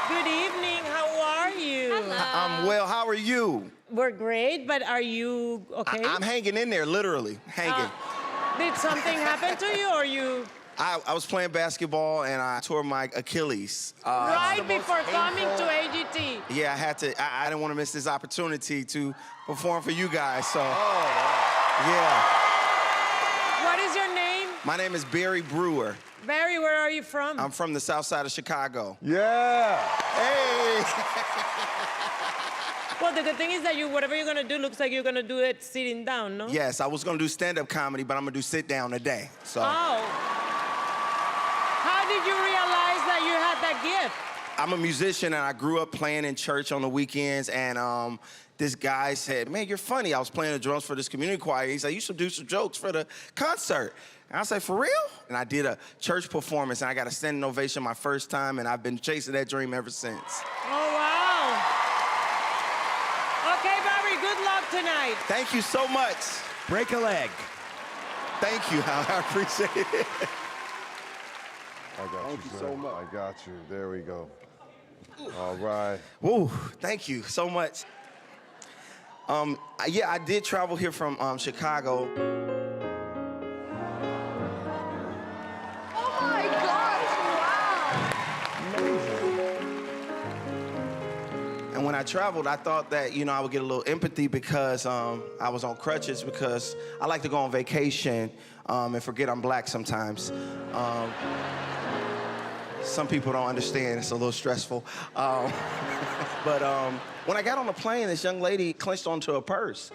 Good evening. How are you? Hello. I'm well. How are you? We're great, but are you okay? I'm hanging in there, literally hanging. Did something happen to you, or you? I was playing basketball and I tore my Achilles. Right It's the most before coming painful- to AGT. Yeah, I had to. I didn't want to miss this opportunity to perform for you guys. So, yeah. What is your name? My name is Barry Brewer. Barry, where are you from? I'm from the south side of Chicago. Yeah. Hey. Well, the good thing is that whatever you're gonna do looks like you're gonna do it sitting down, no? Yes, I was gonna do stand-up comedy, but I'm gonna do sit down today. So. Oh. How did you realize that you had that gift? I'm a musician and I grew up playing in church on the weekends, and this guy said, man, you're funny. I was playing the drums for this community choir. He said, you should do some jokes for the concert. And I said, for real? And I did a church performance and I got a standing ovation my first time, and I've been chasing that dream ever since. Oh, wow. Okay, Barry, good luck tonight. Thank you so much. Break a leg. Thank you, I appreciate it. I got Thank you sir. so much. I got you. There we go. All right. Woo, thank you so much. Yeah, I did travel here from Chicago. Oh my gosh, wow. And when I traveled, I thought that, I would get a little empathy because I was on crutches, because I like to go on vacation and forget I'm black sometimes. Some people don't understand, it's a little stressful. But when I got on the plane, this young lady clenched onto a purse.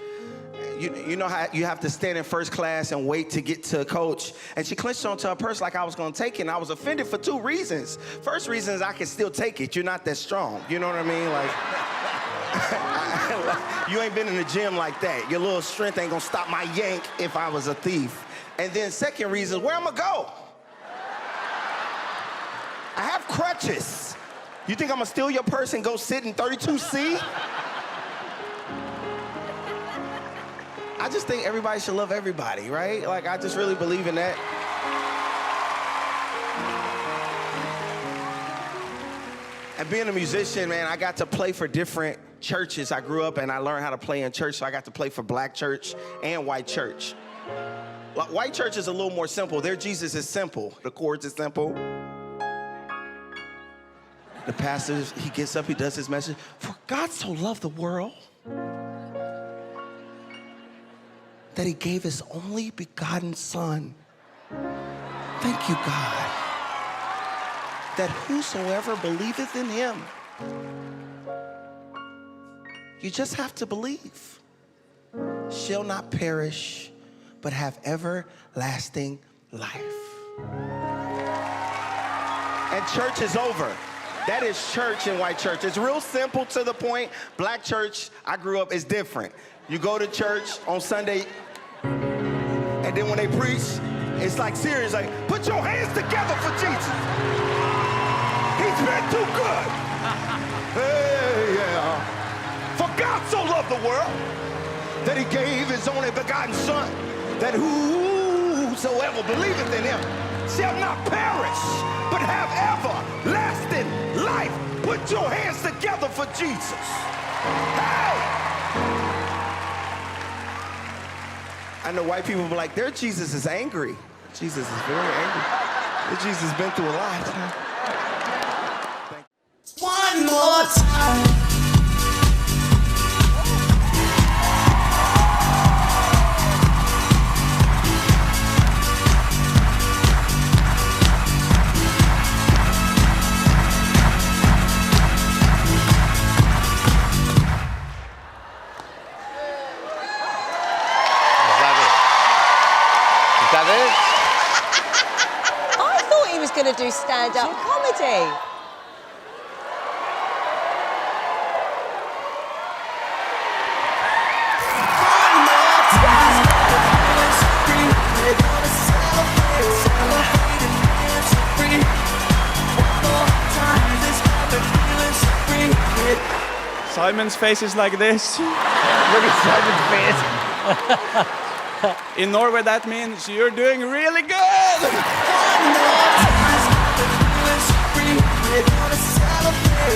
You know how you have to stand in first class and wait to get to coach? And she clenched onto her purse like I was gonna take it, and I was offended for two reasons. First reason is I can still take it. You're not that strong, you know what I mean? Like, you ain't been in the gym like that. Your little strength ain't gonna stop my yank if I was a thief. And then second reason, where I'm gonna go? I have crutches. You think I'm gonna steal your purse and go sit in 32C? I just think everybody should love everybody, right? Like, I just really believe in that. And being a musician, man, I got to play for different churches. I grew up and I learned how to play in church, so I got to play for black church and white church. Like, white church is a little more simple. Their Jesus is simple. The chords is simple. The pastor, he gets up, he does his message. For God so loved the world that he gave his only begotten son. Thank you, God, that whosoever believeth in him, you just have to believe, shall not perish, but have everlasting life. And church is over. That is church in white church. It's real simple, to the point. Black church, I grew up, is different. You go to church on Sunday, and then when they preach, it's like serious, like, put your hands together for Jesus. He's been too good. Hey, yeah. For God so loved the world that he gave his only begotten son, that whosoever believeth in him shall not perish, but have everlasting life. Put your hands together for Jesus. Hey! I know white people be like, their Jesus is angry. Jesus is very angry. Their Jesus has been through a lot. One more time. I thought he was going to do stand-up comedy. Simon's face is like this. Look at Simon's face. In Norway, that means you're doing really good. Is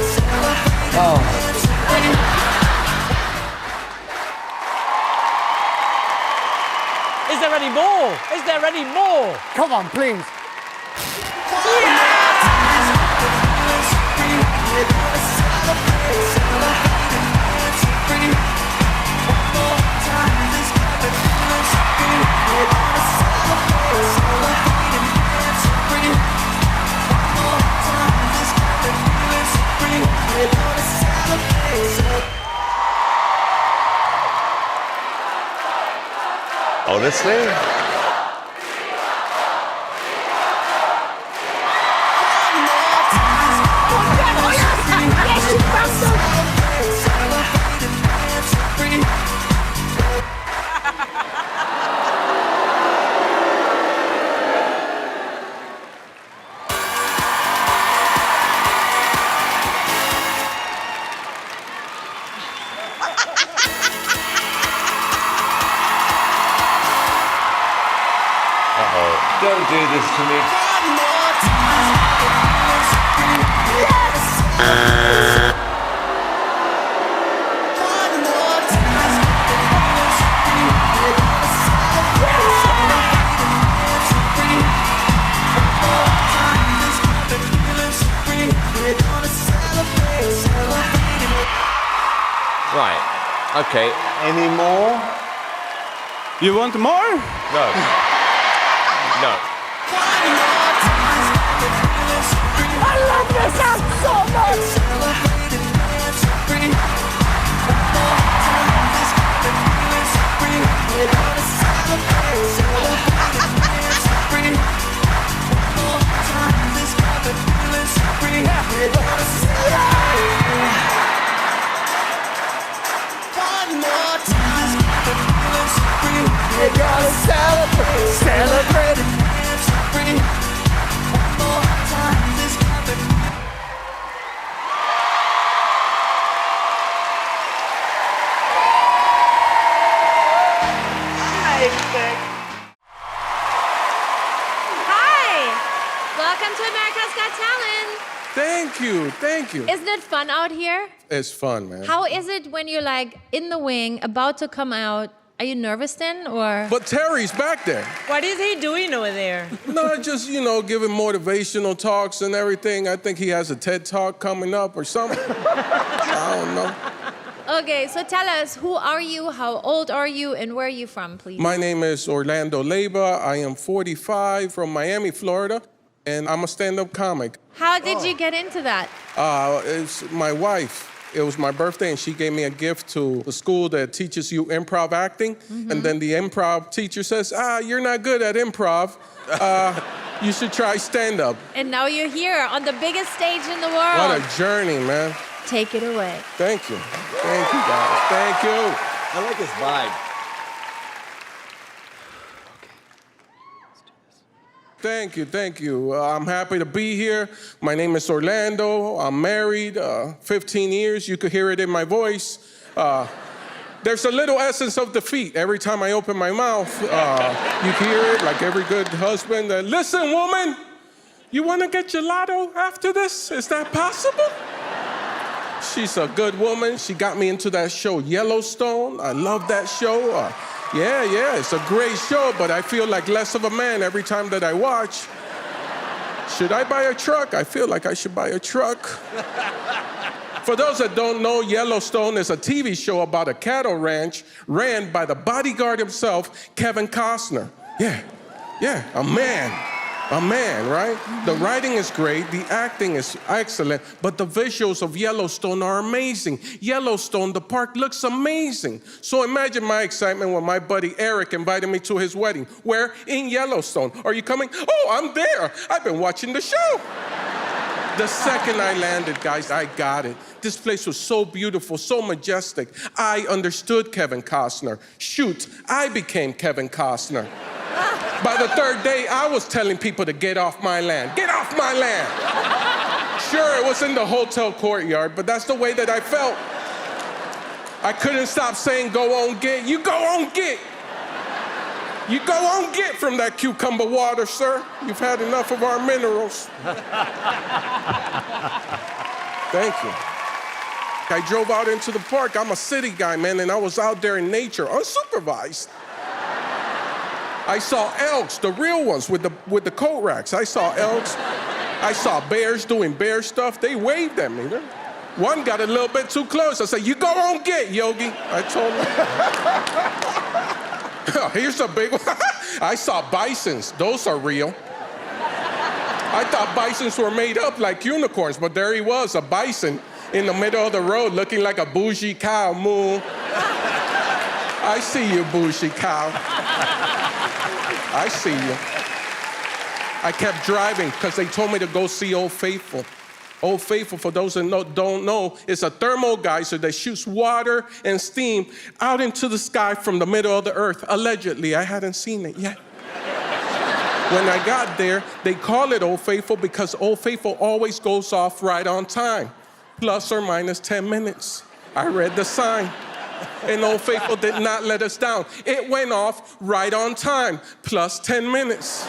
there any more? Is there any more? Come on, please. Honestly? Don't do this to me. Right. Okay. Any more? You want more? No. No. I love this song so much. We're gonna celebrate, celebrate it. Welcome to America's Got Talent. Thank you, thank you. Isn't it fun out here? It's fun, man. How is it when you're like in the wing, about to come out? Are you nervous then, or? But Terry's back there. What is he doing over there? No, just, giving motivational talks and everything. I think he has a TED Talk coming up or something. I don't know. Okay, so tell us, who are you, how old are you, and where are you from, please? My name is Orlando Leyba. I am 45 from Miami, Florida, and I'm a stand-up comic. How did you get into that? It's my wife. It was my birthday, and she gave me a gift to the school that teaches you improv acting. Mm-hmm. And then the improv teacher says, you're not good at improv. You should try stand-up. And now you're here on the biggest stage in the world. What a journey, man. Take it away. Thank you. Thank you, guys. Thank you. I like his vibe. Thank you, thank you. I'm happy to be here. My name is Orlando. I'm married, 15 years. You could hear it in my voice. There's a little essence of defeat every time I open my mouth. You hear it like every good husband. Listen, woman, you want to get gelato after this? Is that possible? She's a good woman. She got me into that show, Yellowstone. I love that show. Yeah, it's a great show, but I feel like less of a man every time that I watch. Should I buy a truck? I feel like I should buy a truck. For those that don't know, Yellowstone is a TV show about a cattle ranch ran by the bodyguard himself, Kevin Costner. Yeah, a man, right? Mm-hmm. The writing is great, the acting is excellent, but the visuals of Yellowstone are amazing. Yellowstone, the park looks amazing. So imagine my excitement when my buddy Eric invited me to his wedding. Where? In Yellowstone. Are you coming? Oh, I'm there. I've been watching the show. The second I landed, guys, I got it. This place was so beautiful, so majestic. I understood Kevin Costner. Shoot, I became Kevin Costner. By the third day, I was telling people to get off my land. Get off my land! Sure, it was in the hotel courtyard, but that's the way that I felt. I couldn't stop saying, go on, get. You go on, get. You go on, get from that cucumber water, sir. You've had enough of our minerals. Thank you. I drove out into the park. I'm a city guy, man, and I was out there in nature, unsupervised. I saw elks, the real ones with the coat racks. I saw elks. I saw bears doing bear stuff. They waved at me. One got a little bit too close. I said, "You go on, get, Yogi." I told him. Here's a big one. I saw bisons. Those are real. I thought bisons were made up like unicorns, but there he was, a bison in the middle of the road looking like a bougie cow. Moo. I see you, bougie cow. I see you. I kept driving because they told me to go see Old Faithful. Old Faithful, for those that don't know, is a thermal geyser that shoots water and steam out into the sky from the middle of the earth. Allegedly, I hadn't seen it yet. When I got there, they call it Old Faithful because Old Faithful always goes off right on time, plus or minus 10 minutes. I read the sign, and Old Faithful did not let us down. It went off right on time, plus 10 minutes.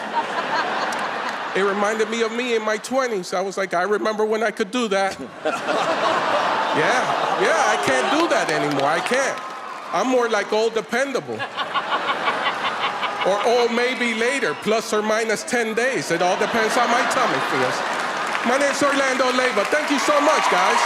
It reminded me of me in my 20s. I was like, I remember when I could do that. Yeah, I can't do that anymore. I can't. I'm more like old dependable. Or old maybe later, plus or minus 10 days. It all depends how my tummy feels. My name's Orlando Leyba. Thank you so much, guys.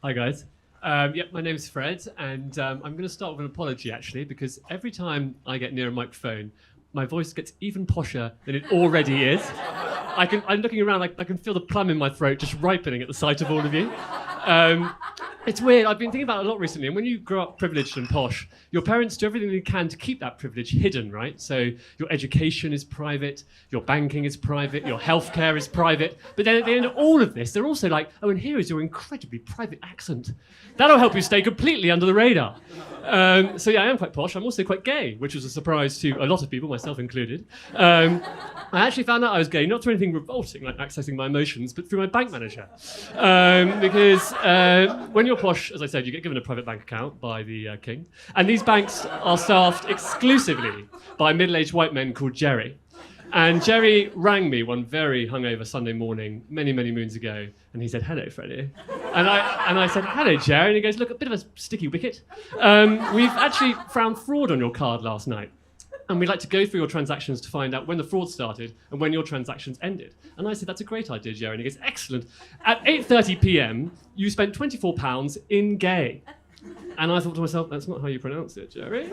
Hi guys. My name's Fred, and I'm going to start with an apology actually, because every time I get near a microphone, my voice gets even posher than it already is. I'm looking around, I can feel the plum in my throat just ripening at the sight of all of you. It's weird, I've been thinking about it a lot recently, and when you grow up privileged and posh, your parents do everything they can to keep that privilege hidden, right? So your education is private, your banking is private, your healthcare is private, but then at the end of all of this, they're also like, oh, and here is your incredibly private accent. That'll help you stay completely under the radar. I am quite posh. I'm also quite gay, which was a surprise to a lot of people, myself included. I actually found out I was gay, not through anything revolting like accessing my emotions, but through my bank manager. Because when you're posh, as I said, you get given a private bank account by the king, and these banks are staffed exclusively by middle-aged white men called Jerry. And Jerry rang me one very hungover Sunday morning, many, many moons ago, and he said, "Hello, Freddie." And I said, "Hello, Jerry." And he goes, "Look, a bit of a sticky wicket. We've actually found fraud on your card last night, and we'd like to go through your transactions to find out when the fraud started and when your transactions ended." And I said, "That's a great idea, Jerry." And he goes, "Excellent. At 8:30 p.m, you spent £24 in gay." And I thought to myself, that's not how you pronounce it, Jerry.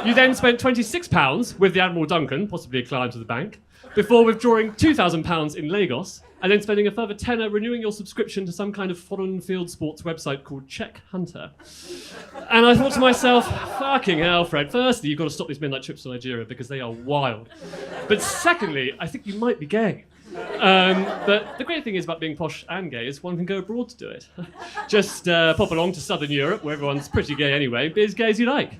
You then spent £26 with the Admiral Duncan, possibly a client of the bank, before withdrawing £2,000 in Lagos, and then spending a further tenner renewing your subscription to some kind of foreign field sports website called Czech Hunter. And I thought to myself, fucking hell, Fred. Firstly, you've got to stop these midnight trips to Nigeria because they are wild. But secondly, I think you might be gay. But the great thing is about being posh and gay is one can go abroad to do it. Just pop along to Southern Europe, where everyone's pretty gay anyway, be as gay as you like.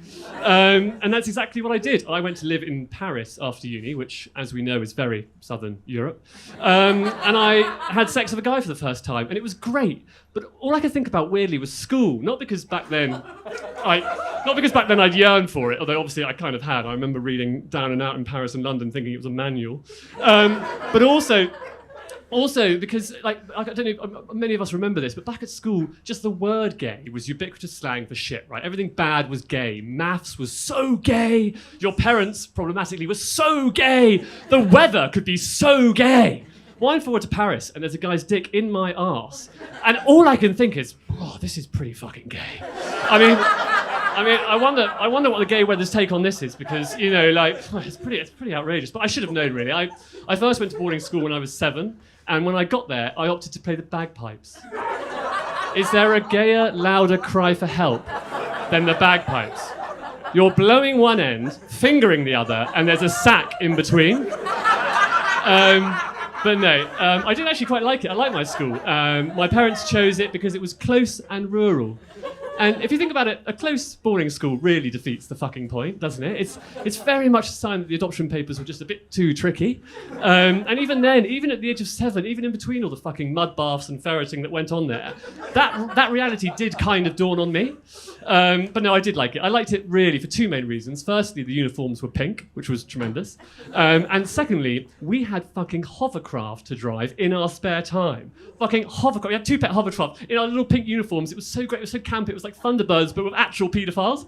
And that's exactly what I did. I went to live in Paris after uni, which, as we know, is very Southern Europe. And I had sex with a guy for the first time, and it was great. But all I could think about, weirdly, was school. Not because back then I'd yearned for it, although obviously I kind of had. I remember reading Down and Out in Paris and London thinking it was a manual. But also because, I don't know, many of us remember this, but back at school, just the word gay was ubiquitous slang for shit, right? Everything bad was gay. Maths was so gay. Your parents, problematically, were so gay. The weather could be so gay. Wind forward to Paris, and there's a guy's dick in my arse, and all I can think is, oh, this is pretty fucking gay. I mean, I wonder what the gay weather's take on this is, because it's pretty outrageous. But I should have known, really. I first went to boarding school when I was 7, and when I got there, I opted to play the bagpipes. Is there a gayer, louder cry for help than the bagpipes? You're blowing one end, fingering the other, and there's a sack in between. But no, I didn't actually quite like it. I liked my school. My parents chose it because it was close and rural. And if you think about it, a close boarding school really defeats the fucking point, doesn't it? It's very much a sign that the adoption papers were just a bit too tricky. And even then, even at the age of 7, even in between all the fucking mud baths and ferreting that went on there, that reality did kind of dawn on me. But no, I did like it. I liked it really for two main reasons. Firstly, the uniforms were pink, which was tremendous. And secondly, we had fucking hovercraft to drive in our spare time. Fucking hovercraft. We had two pet hovercraft in our little pink uniforms. It was so great. It was so camp. It was like Thunderbirds, but with actual paedophiles.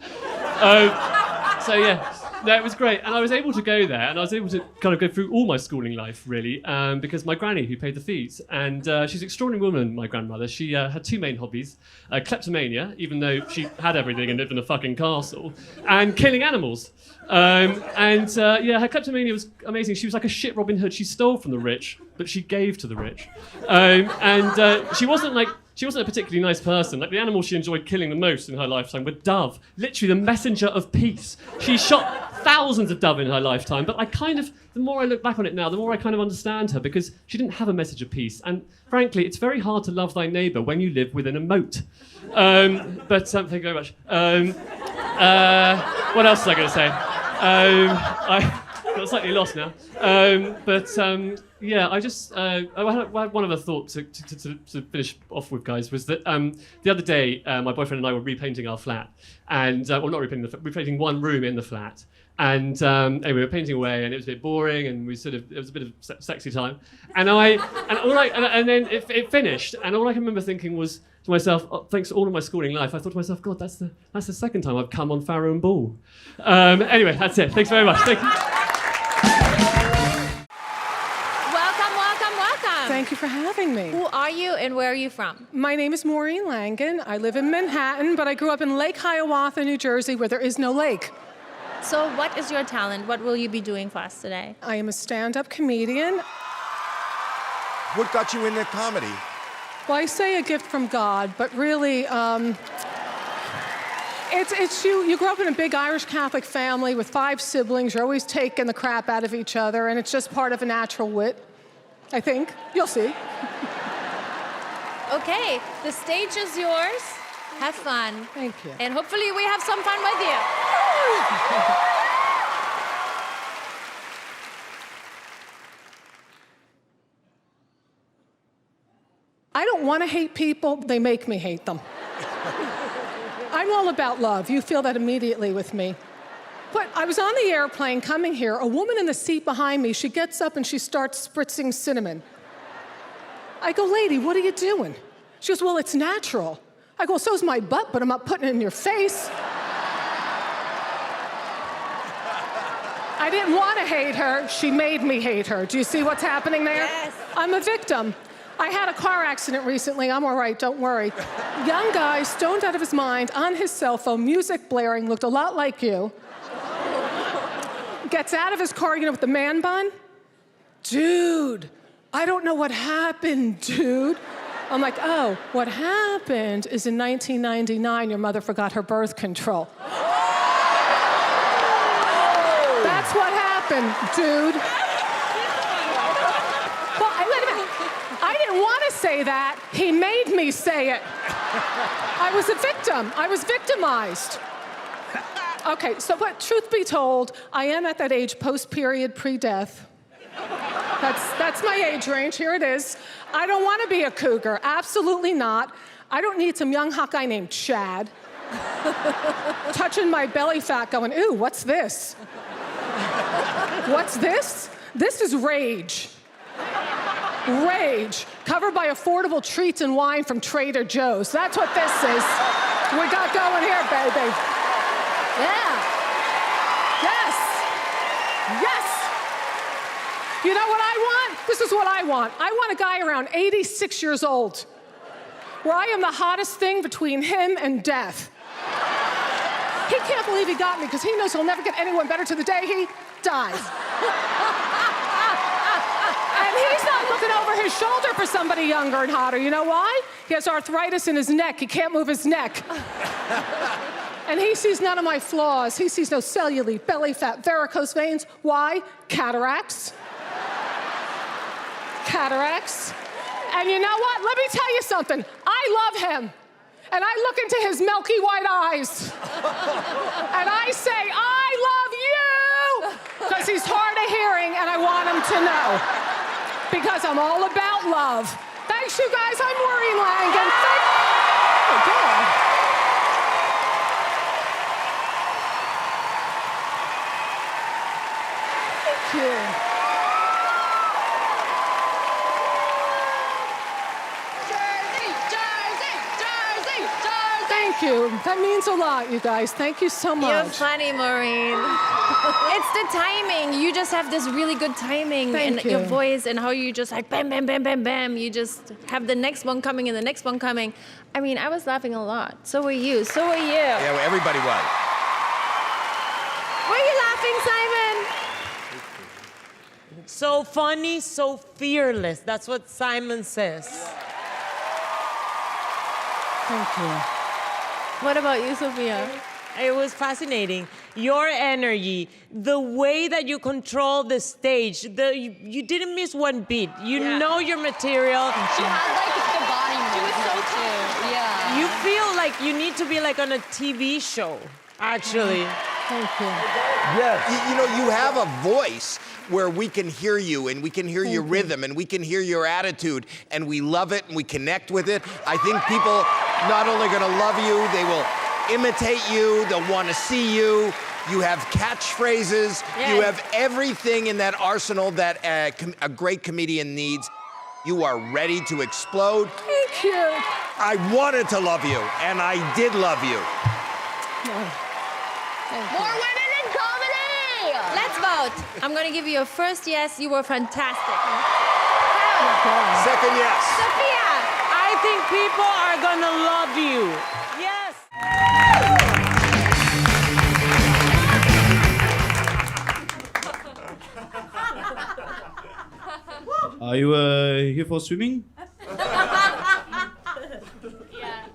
So yeah. No, it was great, and I was able to go there, and I was able to kind of go through all my schooling life, really, because my granny, who paid the fees, and she's an extraordinary woman, my grandmother. She had two main hobbies, kleptomania, even though she had everything and lived in a fucking castle, and killing animals. Her kleptomania was amazing. She was like a shit Robin Hood. She stole from the rich, but she gave to the rich. She wasn't a particularly nice person. Like, the animals she enjoyed killing the most in her lifetime were dove, literally the messenger of peace. She shot thousands of dove in her lifetime, but the more I look back on it now, the more I kind of understand her, because she didn't have a message of peace. And frankly, it's very hard to love thy neighbour when you live within a moat. Thank you very much. What else was I going to say? I got slightly lost now. I had one other thought to finish off with, guys, was that the other day my boyfriend and I were repainting our flat, and repainting one room in the flat, and anyway, we were painting away, and it was a bit boring, and it was a bit of sexy time, and then it finished, and all I can remember thinking was to myself, thanks to all of my schooling life, I thought to myself, God, that's the second time I've come on Farrow and Ball. Anyway, that's it. Thanks very much. Thank you. Thank you for having me. Who are you and where are you from? My name is Mauren Langan. I live in Manhattan, but I grew up in Lake Hiawatha, New Jersey, where there is no lake. So what is your talent? What will you be doing for us today? I am a stand-up comedian. What got you into comedy? Well, I say a gift from God, but really, it's you. You grow up in a big Irish Catholic family with 5 siblings. You're always taking the crap out of each other, and it's just part of a natural wit, I think. You'll see. Okay, the stage is yours. Have fun. Thank you. And hopefully we have some fun with you. I don't want to hate people. They make me hate them. I'm all about love. You feel that immediately with me. But I was on the airplane coming here. A woman in the seat behind me, she gets up and she starts spritzing cinnamon. I go, lady, what are you doing? She goes, well, it's natural. I go, so's my butt, but I'm not putting it in your face. I didn't want to hate her. She made me hate her. Do you see what's happening there? Yes. I'm a victim. I had a car accident recently. I'm all right, don't worry. Young guy, stoned out of his mind, on his cell phone, music blaring, looked a lot like you. Gets out of his car, with the man bun. Dude, I don't know what happened, dude. I'm like, oh, what happened is in 1999, your mother forgot her birth control. That's what happened, dude. Well, wait a minute. I didn't want to say that. He made me say it. I was a victim. I was victimized. Okay, but truth be told, I am at that age post-period, pre-death. That's my age range. Here it is. I don't want to be a cougar. Absolutely not. I don't need some young hot guy named Chad touching my belly fat going, ooh, what's this? What's this? This is rage. Rage, covered by affordable treats and wine from Trader Joe's. That's what this is. We got going here, baby. Yeah. Yes. Yes. You know what I want? This is what I want. I want a guy around 86 years old, where I am the hottest thing between him and death. He can't believe he got me because he knows he'll never get anyone better to the day he dies. And he's not looking over his shoulder for somebody younger and hotter. You know why? He has arthritis in his neck. He can't move his neck. And he sees none of my flaws. He sees no cellulite, belly fat, varicose veins. Why? Cataracts. Cataracts. And you know what? Let me tell you something. I love him. And I look into his milky white eyes. And I say, I love you! Because he's hard of hearing and I want him to know. Because I'm all about love. Thanks, you guys. I'm Mauren Langan. Oh, God. you. Thank you. That means a lot, you guys. Thank you so much. You're funny, Mauren. It's the timing. You just have this really good timing Thank in your you. voice and how you just like bam, bam, bam, bam, bam. You just have the next one coming and the next one coming. I mean, I was laughing a lot. So were you. So were you. Yeah, well, everybody was. Were you laughing, Simon? So funny, so fearless. That's what Simon says. Thank you. What about you, Sophia? It was fascinating. Your energy, the way that you control the stage, you didn't miss one beat. You know your material. She had like the body movement too. Yeah. You feel like you need to be like on a TV show, actually. Thank you. Yes. You know, you have a voice where we can hear you and we can hear your rhythm and we can hear your attitude and we love it and we connect with it. I think people not only gonna love you, they will imitate you, they'll wanna see you. You have catchphrases, you have everything in that arsenal that a great comedian needs. You are ready to explode. Thank you. I wanted to love you and I did love you. More women in comedy! Let's vote. I'm going to give you a first yes. You were fantastic. Second yes. Sophia. I think people are gonna love you. Yes. Are you here for swimming? Yeah.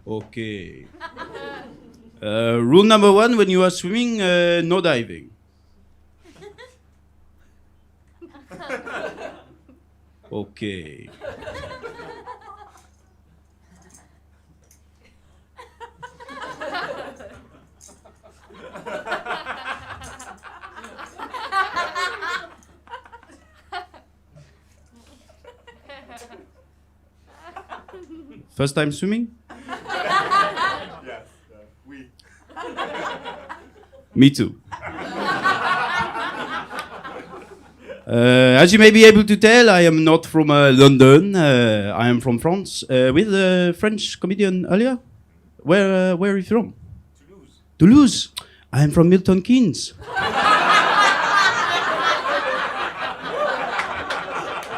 Okay. Rule number 1, when you are swimming, no diving. Okay. First time swimming? Yes, we. Me too. As you may be able to tell, I am not from London. I am from France. With a French comedian earlier. Where are you from? Toulouse. Toulouse. I am from Milton Keynes.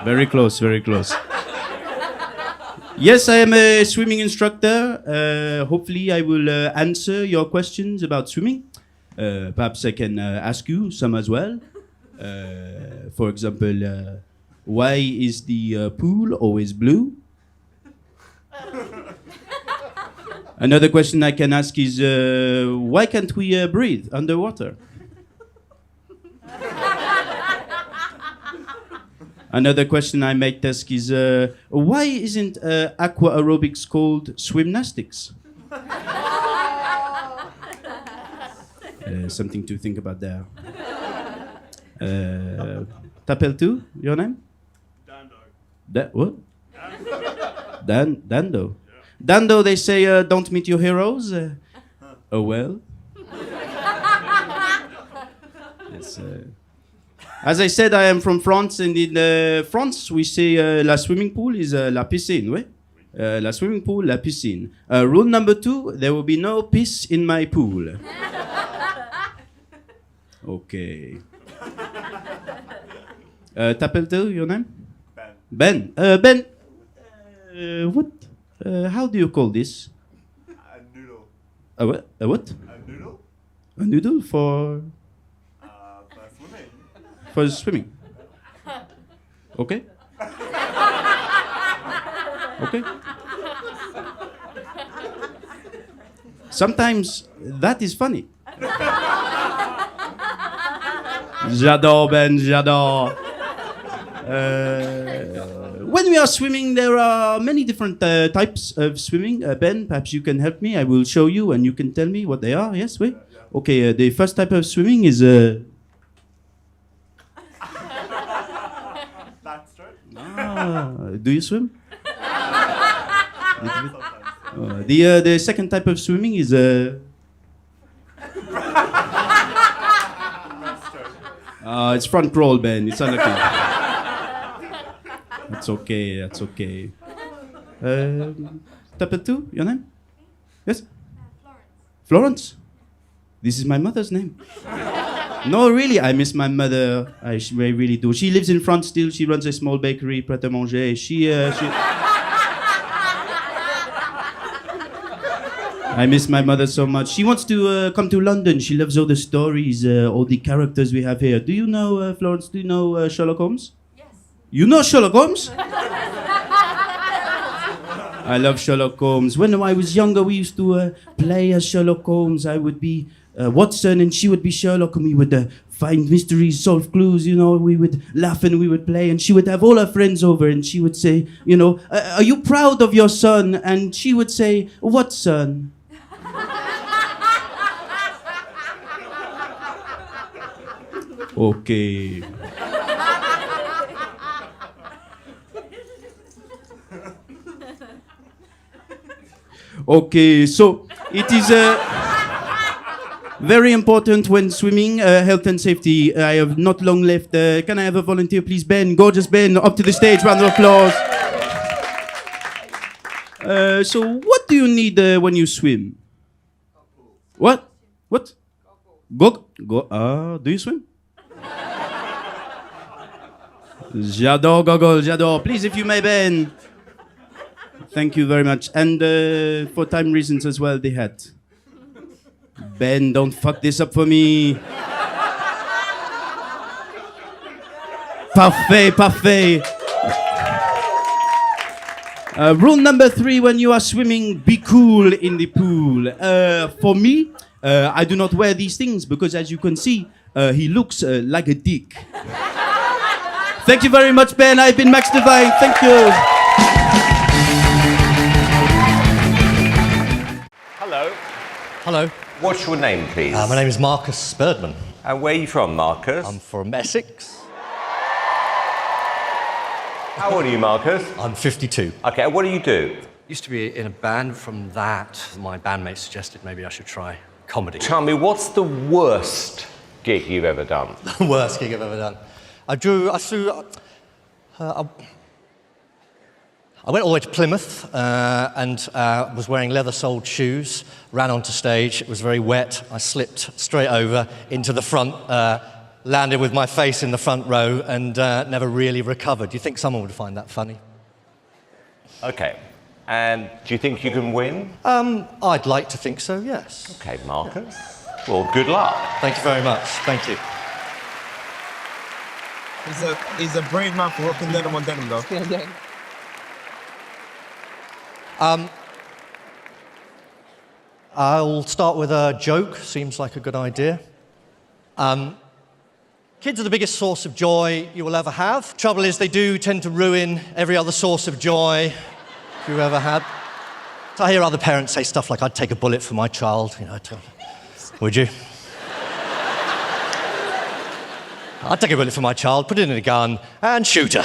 Very close, very close. Yes, I am a swimming instructor. Hopefully, I will answer your questions about swimming. Perhaps I can ask you some as well. For example, why is the pool always blue? Another question I can ask is, why can't we breathe underwater? Another question I might ask is, why isn't aqua aerobics called swimnastics? Something to think about there. T'appelles tu, your name? Dando. What? Dando. Yeah. Dando, they say, don't meet your heroes. Oh well. Yes, as I said, I am from France, and in France, we say la swimming pool is la piscine, oui? La swimming pool, la piscine. Rule number 2, there will be no piss in my pool. Okay. T'appelles tu, your name? Ben. Ben, what? How do you call this? A noodle. A what? A what? A noodle? A noodle for Swimming. for swimming. Okay. Okay. Sometimes that is funny. J'adore, Ben, j'adore. When we are swimming, there are many different types of swimming. Ben, perhaps you can help me. I will show you and you can tell me what they are. Yes, we? Okay, the first type of swimming is... do you swim? The second type of swimming is... It's front roll, Ben. It's unlucky. That's okay. That's okay. Tapatu, your name? Yes? Florence. This is my mother's name. No, really, I miss my mother. I really do. She lives in France still. She runs a small bakery, Pret a Manger. I miss my mother so much. She wants to come to London. She loves all the stories, all the characters we have here. Do you know, Florence, do you know Sherlock Holmes? Yes. You know Sherlock Holmes? I love Sherlock Holmes. When I was younger, we used to play as Sherlock Holmes. I would be Watson and she would be Sherlock, and we would find mysteries, solve clues, you know. We would laugh and we would play, and she would have all her friends over and she would say, you know, are you proud of your son? And she would say, what son? Okay. Okay, so it is very important when swimming, health and safety. I have not long left. Can I have a volunteer, please? Ben, gorgeous Ben, up to the stage, round of applause. So what do you need when you swim? What? What? Do you swim? J'adore goggle, j'adore. Please, if you may, Ben. Thank you very much. And for time reasons as well, the hat. Ben, don't fuck this up for me. Parfait, parfait. Rule number 3, when you are swimming, be cool in the pool. For me, I do not wear these things because, as you can see, he looks like a dick. Thank you very much, Ben. I've been Max Devine. Thank you. Hello. Hello. What's your name, please? My name is Markus Birdman. And where are you from, Marcus? I'm from Essex. How old are you, Marcus? I'm 52. Okay, what do you do? Used to be in a band. From that, my bandmate suggested maybe I should try comedy. Tell me, what's the worst gig you've ever done? The worst gig I've ever done. I went all the way to Plymouth and was wearing leather-soled shoes, ran onto stage. It was very wet. I slipped straight over into the front, landed with my face in the front row and never really recovered. Do you think someone would find that funny? Okay. And do you think you can win? I'd like to think so, yes. Okay, Marcus. Well, good luck. Thank you very much. Thank you. He's a brave man for rocking denim on denim, though. I'll start with a joke. Seems like a good idea. Kids are the biggest source of joy you will ever have. Trouble is, they do tend to ruin every other source of joy you've ever had. So I hear other parents say stuff like, I'd take a bullet for my child. You know, would you? I'd take a bullet for my child, put it in a gun, and shoot her.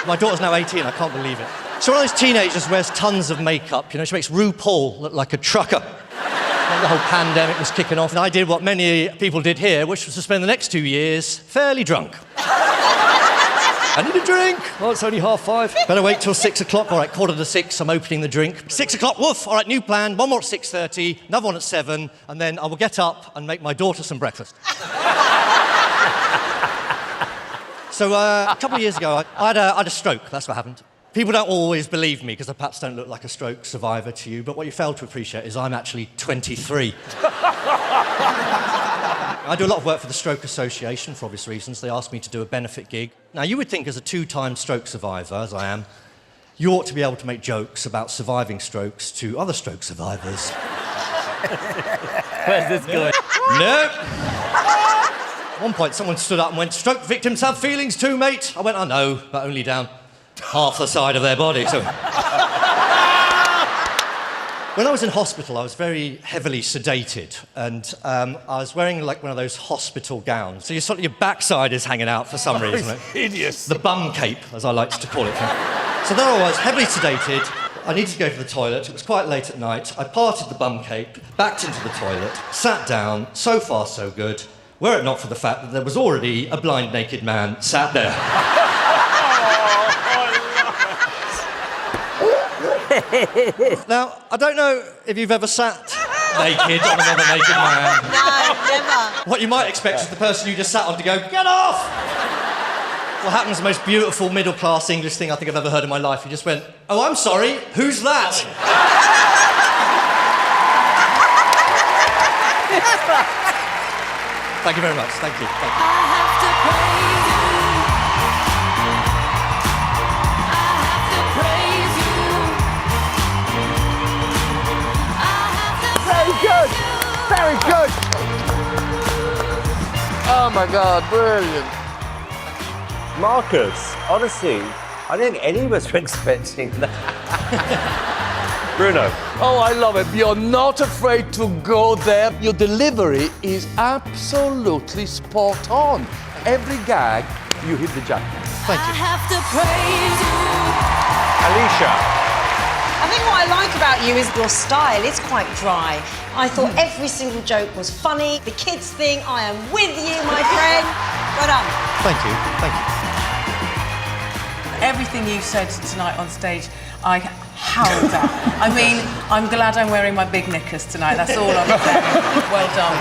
My daughter's now 18, I can't believe it. So one of those teenagers wears tons of makeup, you know, she makes RuPaul look like a trucker. When the whole pandemic was kicking off, and I did what many people did here, which was to spend the next 2 years fairly drunk. I need a drink. Oh, it's only 5:30. Better wait till 6 o'clock. All right, 5:45, I'm opening the drink. 6 o'clock, woof. All right, new plan. One more at 6:30, another one at 7, and then I will get up and make my daughter some breakfast. So a couple of years ago, I had a stroke. That's what happened. People don't always believe me because I perhaps don't look like a stroke survivor to you, but what you fail to appreciate is I'm actually 23. I do a lot of work for the Stroke Association for obvious reasons. They asked me to do a benefit gig. Now, you would think as a 2-time stroke survivor, as I am, you ought to be able to make jokes about surviving strokes to other stroke survivors. Where's this going? No. At one point, someone stood up and went, "Stroke victims have feelings too, mate." I went, "I know, but only down half the side of their body." So. When I was in hospital, I was very heavily sedated, and I was wearing like one of those hospital gowns. So your backside is hanging out for some reason. Hideous. The bum cape, as I like to call it. So there I was, heavily sedated, I needed to go to the toilet. It was quite late at night. I parted the bum cape, backed into the toilet, sat down. So far, so good. Were it not for the fact that there was already a blind naked man sat there. Now, I don't know if you've ever sat naked on another naked man. No, never. What you might expect is the person you just sat on to go, get off! What happened was the most beautiful middle-class English thing I think I've ever heard in my life. He just went, oh, I'm sorry, who's that? Thank you very much, thank you. Thank you. Very good! Very good! Oh my God, brilliant. Markus, honestly, I don't think any of us were expecting that. Bruno. Oh, I love it. You're not afraid to go there. Your delivery is absolutely spot on. Every gag, you hit the jackpot. Thank you. Alicia. I think what I like about you is your style is quite dry. I thought every single joke was funny. The kids thing, I am with you, my friend. Well done. Thank you, thank you. Everything you said tonight on stage, I howled at. I mean, I'm glad I'm wearing my big knickers tonight. That's all I'm saying. Well done.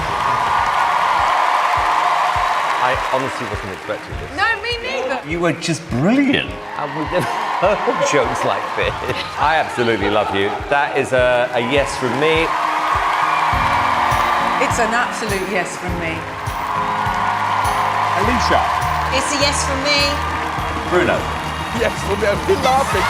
I honestly wasn't expecting this. No, me neither. You were just brilliant. And we've never heard jokes like this. I absolutely love you. That is a yes from me. It's an absolute yes from me. Alicia. It's a yes from me. Bruno. Yes, from me. I've been laughing.